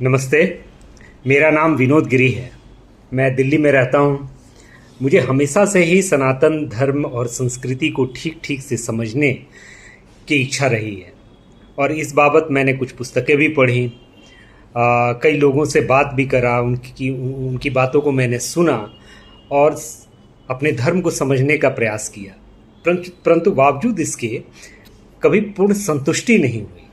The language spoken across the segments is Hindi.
नमस्ते। मेरा नाम विनोद गिरी है। मैं दिल्ली में रहता हूँ। मुझे हमेशा से ही सनातन धर्म और संस्कृति को ठीक ठीक से समझने की इच्छा रही है और इस बाबत मैंने कुछ पुस्तकें भी पढ़ी। कई लोगों से बात भी करा, उनकी बातों को मैंने सुना और अपने धर्म को समझने का प्रयास किया। परंतु बावजूद इसके कभी पूर्ण संतुष्टि नहीं हुई,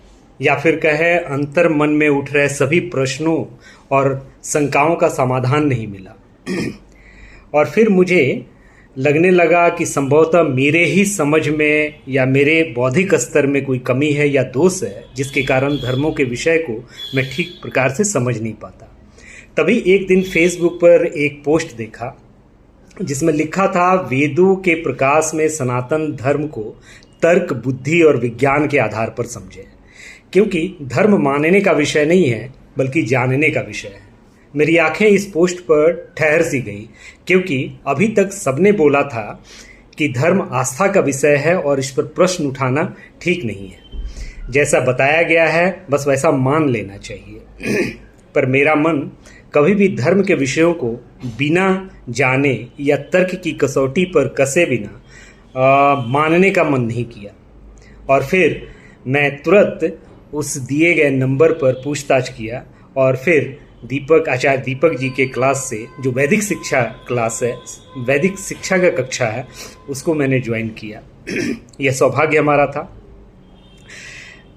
या फिर कहे अंतर मन में उठ रहे सभी प्रश्नों और शंकाओं का समाधान नहीं मिला। और फिर मुझे लगने लगा कि संभवतः मेरे ही समझ में या मेरे बौद्धिक स्तर में कोई कमी है या दोष है, जिसके कारण धर्मों के विषय को मैं ठीक प्रकार से समझ नहीं पाता। तभी एक दिन फेसबुक पर एक पोस्ट देखा जिसमें लिखा था, वेदों के प्रकाश में सनातन धर्म को तर्क, बुद्धि और विज्ञान के आधार पर समझे, क्योंकि धर्म मानने का विषय नहीं है बल्कि जानने का विषय है। मेरी आंखें इस पोस्ट पर ठहर सी गई, क्योंकि अभी तक सबने बोला था कि धर्म आस्था का विषय है और इस पर प्रश्न उठाना ठीक नहीं है। जैसा बताया गया है बस वैसा मान लेना चाहिए। पर मेरा मन कभी भी धर्म के विषयों को बिना जाने या तर्क की कसौटी पर कसे बिना मानने का मन नहीं किया। और फिर मैं तुरंत उस दिए गए नंबर पर पूछताछ किया और फिर आचार्य दीपक जी के क्लास से, जो वैदिक शिक्षा क्लास है, वैदिक शिक्षा का कक्षा है, उसको मैंने ज्वाइन किया। यह सौभाग्य हमारा था।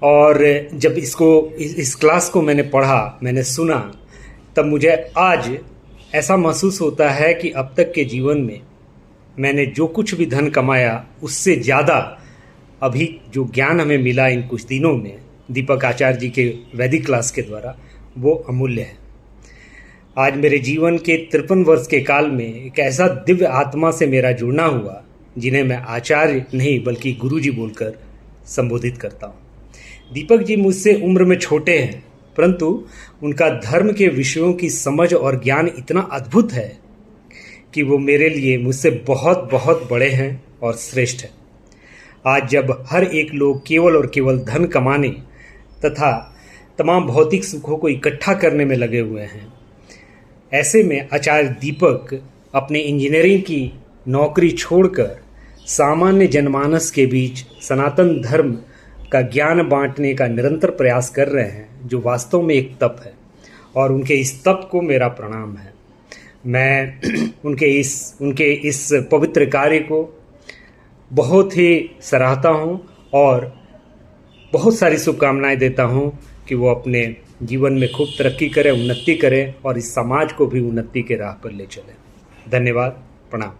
और जब इस क्लास को मैंने पढ़ा, मैंने सुना, तब मुझे आज ऐसा महसूस होता है कि अब तक के जीवन में मैंने जो कुछ भी धन कमाया उससे ज़्यादा अभी जो ज्ञान हमें मिला इन कुछ दिनों में दीपक आचार्य जी के वैदिक क्लास के द्वारा, वो अमूल्य है। आज मेरे जीवन के 53 वर्ष के काल में एक ऐसा दिव्य आत्मा से मेरा जुड़ना हुआ जिन्हें मैं आचार्य नहीं बल्कि गुरुजी बोलकर संबोधित करता हूँ। दीपक जी मुझसे उम्र में छोटे हैं, परंतु उनका धर्म के विषयों की समझ और ज्ञान इतना अद्भुत है कि वो मेरे लिए मुझसे बहुत बहुत बड़े हैं और श्रेष्ठ हैं। आज जब हर एक लोग केवल और केवल धन कमाने तथा तमाम भौतिक सुखों को इकट्ठा करने में लगे हुए हैं, ऐसे में आचार्य दीपक अपने इंजीनियरिंग की नौकरी छोड़कर सामान्य जनमानस के बीच सनातन धर्म का ज्ञान बांटने का निरंतर प्रयास कर रहे हैं, जो वास्तव में एक तप है। और उनके इस तप को मेरा प्रणाम है। मैं उनके इस पवित्र कार्य को बहुत ही सराहता हूँ और बहुत सारी शुभकामनाएं देता हूँ कि वो अपने जीवन में खूब तरक्की करें, उन्नति करें और इस समाज को भी उन्नति के राह पर ले चलें। धन्यवाद। प्रणाम।